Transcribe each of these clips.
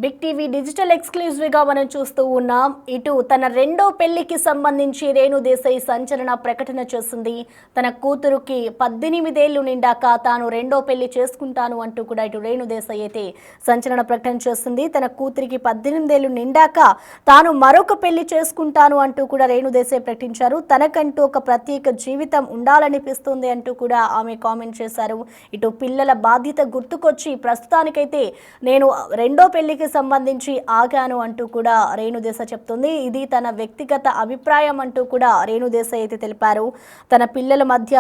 Big TV digital ఎక్స్క్లూజివ్గా మనం చూస్తూ ఉన్నాం. ఇటు తన రెండో పెళ్లికి సంబంధించి రేణు దేశాయ్ సంచలన ప్రకటన చేసింది. తన కూతురుకి 18 ఏళ్లు నిండాక తాను రెండో పెళ్లి చేసుకుంటాను అంటూ కూడా ఇటు రేణు దేశాయ్ అయితే సంచలన ప్రకటన చేసింది. తన కూతురికి 18 ఏళ్లు నిండాక తాను మరొక పెళ్లి చేసుకుంటాను అంటూ కూడా రేణు దేశాయ్ ప్రకటించారు. తనకంటూ ఒక ప్రత్యేక జీవితం ఉండాలనిపిస్తుంది అంటూ కూడా ఆమె కామెంట్ చేశారు. ఇటు పిల్లల బాధ్యత గుర్తుకొచ్చి ప్రస్తుతానికైతే నేను రెండో పెళ్లికి సంబంధించి ఆగాను అంటూ కూడా రేణు దేశాయ్ చెప్తుంది. ఇది తన వ్యక్తిగత అభిప్రాయం అంటూ కూడా రేణు దేశాయ్ అయితే తెలిపారు. తన పిల్లల మధ్య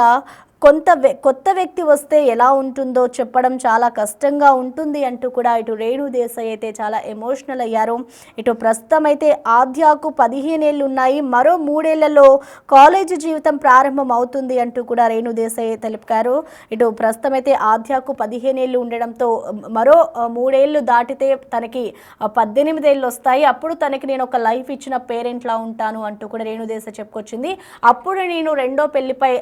కొత్త వ్యక్తి వస్తే ఎలా ఉంటుందో చెప్పడం చాలా కష్టంగా ఉంటుంది అంటూ కూడా ఇటు రేణు దేశాయ్ అయితే చాలా ఎమోషనల్ అయ్యారు. ఇటు ప్రస్తుతం అయితే ఆద్యాకు 15 ఏళ్ళు ఉన్నాయి. మరో 3 ఏళ్లలో కాలేజీ జీవితం ప్రారంభం అవుతుంది అంటూ కూడా రేణు దేశాయ్ తెలిపారు. ఇటు ప్రస్తుతం అయితే ఆద్యాకు 15 ఏళ్ళు ఉండడంతో మరో 3 ఏళ్ళు దాటితే తనకి 18 ఏళ్ళు వస్తాయి. అప్పుడు తనకి నేను ఒక లైఫ్ ఇచ్చిన పేరెంట్లా ఉంటాను అంటూ కూడా రేణు దేశాయ్ చెప్పుకొచ్చింది. అప్పుడు నేను రెండో పెళ్లిపై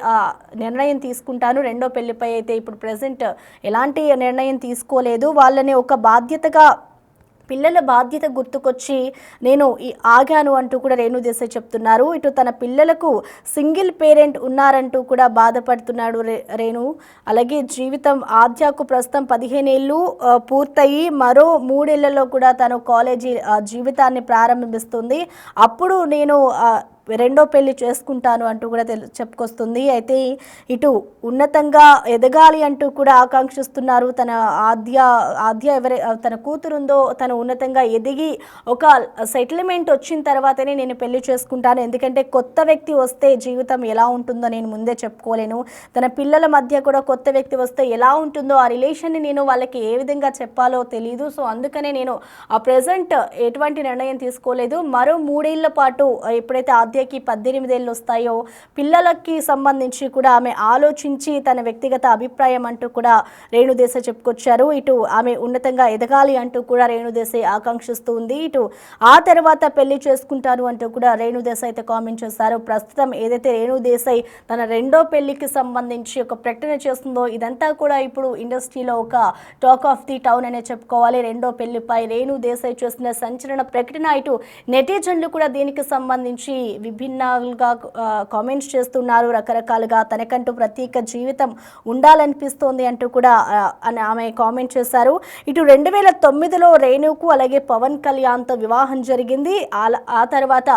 నిర్ణయం తీసుకుంటాను. రెండో పెళ్లిపై అయితే ఇప్పుడు ప్రెసెంట్ ఎలాంటి నిర్ణయం తీసుకోలేదు. వాళ్ళని ఒక బాధ్యతగా పిల్లల బాధ్యత గుర్తుకొచ్చి నేను ఆగాను అంటూ కూడా రేణు దేశాయ్ చెప్తున్నారు. ఇటు తన పిల్లలకు సింగిల్ పేరెంట్ ఉన్నారంటూ కూడా బాధపడుతున్నాడు రేణు. అలాగే జీవితం ఆద్యాకు ప్రస్తుతం 15 ఏళ్ళు పూర్తయి మరో 3 ఏళ్లలో కూడా తను కాలేజీ జీవితాన్ని ప్రారంభిస్తుంది. అప్పుడు నేను రెండో పెళ్లి చేసుకుంటాను అంటూ కూడా చెప్పుకొస్తుంది. అయితే ఇటు ఉన్నతంగా ఎదగాలి అంటూ కూడా ఆకాంక్షిస్తున్నారు. తన ఆద్య తన కూతురుందో తను ఉన్నతంగా ఎదిగి ఒక సెటిల్మెంట్ వచ్చిన తర్వాతనే నేను పెళ్లి చేసుకుంటాను. ఎందుకంటే కొత్త వ్యక్తి వస్తే జీవితం ఎలా ఉంటుందో నేను ముందే చెప్పుకోలేను. తన పిల్లల మధ్య కూడా కొత్త వ్యక్తి వస్తే ఎలా ఉంటుందో ఆ రిలేషన్ని నేను వాళ్ళకి ఏ విధంగా చెప్పాలో తెలియదు. సో అందుకనే నేను ప్రెజెంట్ ఎటువంటి నిర్ణయం తీసుకోలేదు. మరో 3 ఏళ్ల పాటు ఎప్పుడైతే ఆద్యకి 18 ఏళ్ళు వస్తాయో పిల్లలకి సంబంధించి కూడా ఆమె ఆలోచించి తన వ్యక్తిగత అభిప్రాయం అంటూ కూడా రేణు దేశాయ్ చెప్పుకొచ్చారు. ఇటు ఆమె ఉన్నతంగా ఎదగాలి అంటూ కూడా రేణు దేశాయ్ ఆకాంక్షిస్తూ ఉంది. ఇటు ఆ తర్వాత పెళ్లి చేసుకుంటాను అంటూ కూడా రేణు దేశాయ్ అయితే కామెంట్ చేశారు. ప్రస్తుతం ఏదైతే రేణు దేశాయ్ తన రెండో పెళ్లికి సంబంధించి ఒక ప్రకటన చేస్తుందో ఇదంతా కూడా ఇప్పుడు ఇండస్ట్రీలో ఒక టాక్ ఆఫ్ ది టౌన్ అనే చెప్పుకోవాలి. రెండో పెళ్లిపై రేణు దేశాయ్ చేసిన సంచలన ప్రకటన ఇటు నెటిజన్లు కూడా దీనికి సంబంధించి విభిన్నంగా కామెంట్స్ చేస్తున్నారు. రకరకాలుగా తనకంటూ ప్రత్యేక జీవితం ఉండాలనిపిస్తోంది అంటూ కూడా ఆమె కామెంట్ చేశారు. ఇటు 2009లో రేణుకు అలాగే పవన్ కళ్యాణ్తో వివాహం జరిగింది. ఆ తర్వాత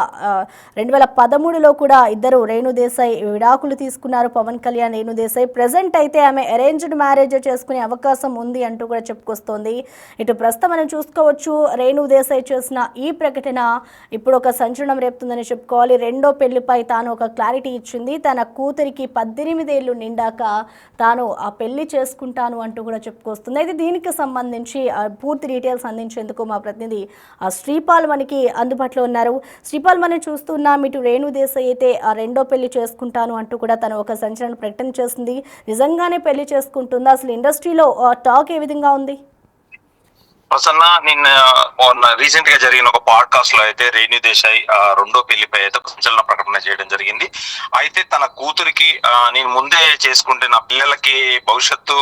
2013లో కూడా ఇద్దరు రేణు దేశాయ్ విడాకులు తీసుకున్నారు. పవన్ కళ్యాణ్ రేణు దేశాయ్ ప్రెజెంట్ అయితే ఆమె అరేంజ్డ్ మ్యారేజ్ చేసుకునే అవకాశం ఉంది అంటూ కూడా చెప్పుకొస్తోంది. ఇటు ప్రస్తుతం మనం చూసుకోవచ్చు రేణు దేశాయ్ చేసిన ఈ ప్రకటన ఇప్పుడు ఒక సంచలనం రేపుతుందని చెప్పుకోవాలి. రెండో పెళ్లిపై తాను ఒక క్లారిటీ ఇచ్చింది. తన కూతురికి 18 ఏళ్ళు నిండాక తాను ఆ పెళ్లి చేసుకుంటాను అంటూ కూడా చెప్పుకొస్తుంది. అయితే దీనికి సంబంధించి పూర్తి డీటెయిల్స్ అందించేందుకు మా ప్రతినిధి శ్రీపాల్ మనకి అందుబాటులో ఉన్నారు. శ్రీపాల్, మనం చూస్తున్నాం ఇటు రేణు దేశాయ్ అయితే రెండో పెళ్లి చేసుకుంటాను అంటూ కూడా తను ఒక సంచలన ప్రకటన చేసింది. నిజంగానే పెళ్లి చేసుకుంటుందా? అసలు ఇండస్ట్రీలో టాక్ ఏ విధంగా ఉంది? ప్రసన్న, నిన్న రీసెంట్ గా జరిగిన ఒక పాడ్కాస్ట్ లో అయితే రేణు దేశాయ్ రెండో పెళ్లిపై అయితే సంచలన ప్రకటన చేయడం జరిగింది. అయితే తన కూతురికి నేను ముందే చేసుకుంటే నా పిల్లలకి భవిష్యత్తు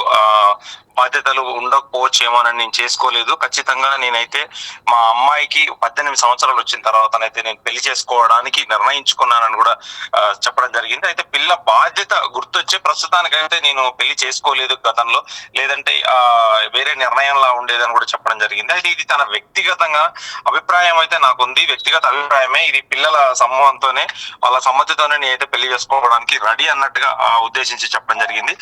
బాధ్యతలు ఉండకపోవచ్చేమోనని నేను చేసుకోలేదు. ఖచ్చితంగా నేనైతే మా అమ్మాయికి 18 సంవత్సరాలు వచ్చిన తర్వాతనైతే నేను పెళ్లి చేసుకోవడానికి నిర్ణయించుకున్నానని కూడా చెప్పడం జరిగింది. అయితే పిల్ల బాధ్యత గుర్తొచ్చే ప్రస్తుతానికైతే నేను పెళ్లి చేసుకోలేదు గతంలో, లేదంటే వేరే నిర్ణయంలా ఉండేదని కూడా చెప్పడం జరిగింది. అయితే ఇది తన వ్యక్తిగతంగా అభిప్రాయం అయితే నాకుంది. వ్యక్తిగత అభిప్రాయమే ఇది. పిల్లల సమూహంతోనే వాళ్ళ సమ్మతితోనే నేనైతే పెళ్లి చేసుకోవడానికి రెడీ అన్నట్టుగా ఉద్దేశించి చెప్పడం జరిగింది.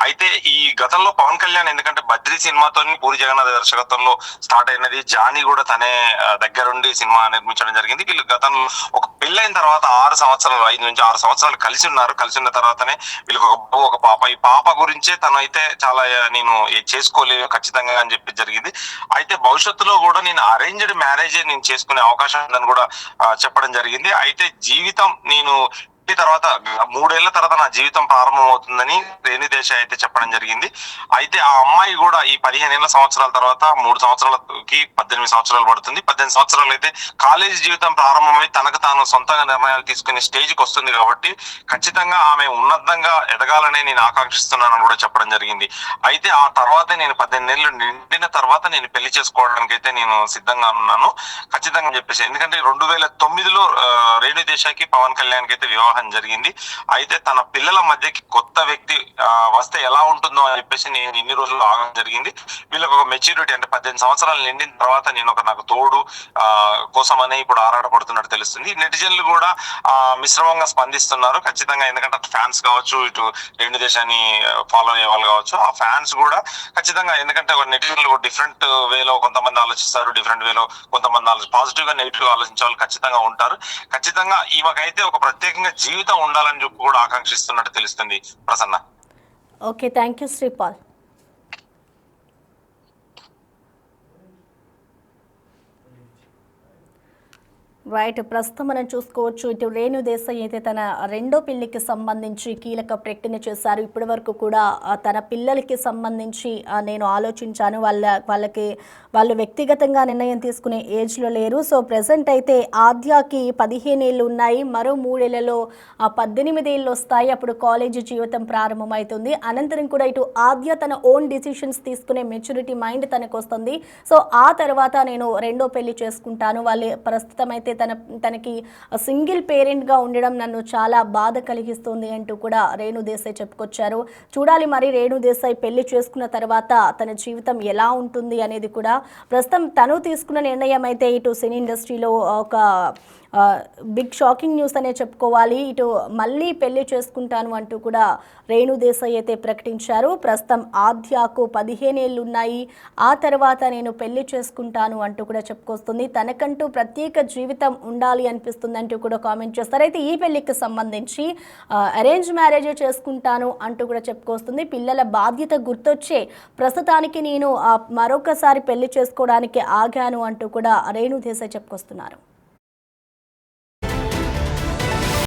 అయితే ఈ గతంలో పవన్ కళ్యాణ్ ఎందుకంటే బద్రీ సినిమాతో పూరి జగన్నాథ్ దర్శకత్వంలో స్టార్ట్ అయినది, జానీ కూడా తనే దగ్గరుండి సినిమా నిర్మించడం జరిగింది. వీళ్ళు గతంలో ఒక పెళ్ళైన తర్వాత 5 నుంచి 6 సంవత్సరాలు కలిసి ఉన్నారు. కలిసి ఉన్న తర్వాతనే వీళ్ళకి ఒక బాబు ఒక పాప. ఈ పాప గురించే తను అయితే చాలా నేను చేసుకోలేదు ఖచ్చితంగా అని చెప్పి జరిగింది. అయితే భవిష్యత్తులో కూడా నేను అరేంజ్డ్ మ్యారేజ్ నేను చేసుకునే అవకాశం ఉందని కూడా చెప్పడం జరిగింది. అయితే జీవితం నేను తర్వాత 3 ఏళ్ల తర్వాత నా జీవితం ప్రారంభమవుతుందని రేణు దేశాయ్ అయితే చెప్పడం జరిగింది. అయితే ఆ అమ్మాయి కూడా ఈ 15 సంవత్సరాల తర్వాత 3 సంవత్సరాలకి 18 సంవత్సరాలు పడుతుంది. 18 సంవత్సరాలు అయితే కాలేజీ జీవితం ప్రారంభమై తనకు తాను సొంతంగా నిర్ణయాలు తీసుకునే స్టేజ్కి వస్తుంది కాబట్టి ఖచ్చితంగా ఆమె ఉన్నతంగా ఎదగాలనే నేను ఆకాంక్షిస్తున్నానని కూడా చెప్పడం జరిగింది. అయితే ఆ తర్వాతే నేను 18 ఏళ్ళు నిండిన తర్వాత నేను పెళ్లి చేసుకోవడానికి అయితే నేను సిద్ధంగా ఉన్నాను ఖచ్చితంగా చెప్పేసి. ఎందుకంటే 2009లో రేణు దేశాయ్కి పవన్ కళ్యాణ్కి అయితే వివాహం జరిగింది. అయితే తన పిల్లల మధ్యకి కొత్త వ్యక్తి వస్తే ఎలా ఉంటుందో అని చెప్పేసి నేను ఇన్ని రోజులు ఆగడం జరిగింది. వీళ్ళకి ఒక మెచ్యూరిటీ అంటే 18 సంవత్సరాలు నిండిన తర్వాత నేను నాకు తోడు కోసమనే ఇప్పుడు ఆరాటపడుతున్నట్టు తెలుస్తుంది. నెటిజన్లు కూడా మిశ్రమంగా స్పందిస్తున్నారు ఖచ్చితంగా. ఎందుకంటే ఫ్యాన్స్ కావచ్చు, ఇటు రేణు దేశాన్ని ఫాలో అయ్యే వాళ్ళు కావచ్చు, ఆ ఫ్యాన్స్ కూడా ఖచ్చితంగా. ఎందుకంటే నెటిజన్లు డిఫరెంట్ వేలో కొంతమంది ఆలోచిస్తారు, డిఫరెంట్ వేలో కొంతమంది పాజిటివ్ గా నెగిటివ్ ఆలోచించే వాళ్ళు ఖచ్చితంగా ఉంటారు. ఖచ్చితంగా ఈమెకైతే ఒక ప్రత్యేకంగా జీవితం ఉండాలని చెప్పి కూడా ఆకాంక్షిస్తున్నట్టు తెలుస్తుంది Prasanna. Okay, thank you Sripal. Right, ప్రస్తుతం మనం చూసుకోవచ్చు ఇటు రేణు దేశాయ్ అయితే తన రెండో పెళ్లికి సంబంధించి కీలక ప్రకటన చేశారు. ఇప్పటి వరకు కూడా తన పిల్లలకి సంబంధించి నేను ఆలోచించాను, వాళ్ళు వ్యక్తిగతంగా నిర్ణయం తీసుకునే ఏజ్లో లేరు. సో ప్రజెంట్ అయితే ఆద్యాకి 15 ఏళ్ళు ఉన్నాయి, మరో 3 ఏళ్లలో 18 ఏళ్ళు వస్తాయి, అప్పుడు కాలేజీ జీవితం ప్రారంభమవుతుంది. అనంతరం కూడా ఇటు ఆద్య తన ఓన్ డిసిషన్స్ తీసుకునే మెచ్యూరిటీ మైండ్ తనకు వస్తుంది. సో ఆ తర్వాత నేను రెండో పెళ్లి చేసుకుంటాను. వాళ్ళు ప్రస్తుతం అయితే తనకి సింగిల్ పేరెంట్గా ఉండడం నన్ను చాలా బాధ కలిగిస్తుంది అంటూ కూడా రేణు దేశాయ్ చెప్పుకొచ్చారు. చూడాలి మరి రేణు దేశాయ్ పెళ్లి చేసుకున్న తర్వాత తన జీవితం ఎలా ఉంటుంది అనేది కూడా. ప్రస్తుతం తను తీసుకున్న నిర్ణయం అయితే ఇటు సినీ ఇండస్ట్రీలో ఒక బిగ్ షాకింగ్ న్యూస్ అనే చెప్పుకోవాలి. ఇటు మళ్ళీ పెళ్లి చేసుకుంటాను అంటూ కూడా రేణు దేశాయ్ అయితే ప్రకటించారు. ప్రస్తుతం ఆద్యాకు 15 ఏళ్ళు ఉన్నాయి, ఆ తర్వాత నేను పెళ్లి చేసుకుంటాను అంటూ కూడా చెప్పుకొస్తుంది. తనకంటూ ప్రత్యేక జీవితం ఉండాలి అనిపిస్తుంది అంటూ కూడా కామెంట్ చేస్తారు. అయితే ఈ పెళ్లికి సంబంధించి అరేంజ్ మ్యారేజ్ చేసుకుంటాను అంటూ కూడా చెప్పుకొస్తుంది. పిల్లల బాధ్యత గుర్తొచ్చే ప్రస్తుతానికి నేను మరొకసారి పెళ్లి చేసుకోవడానికి ఆగాను అంటూ కూడా రేణు దేశాయ్ చెప్పుకొస్తున్నారు.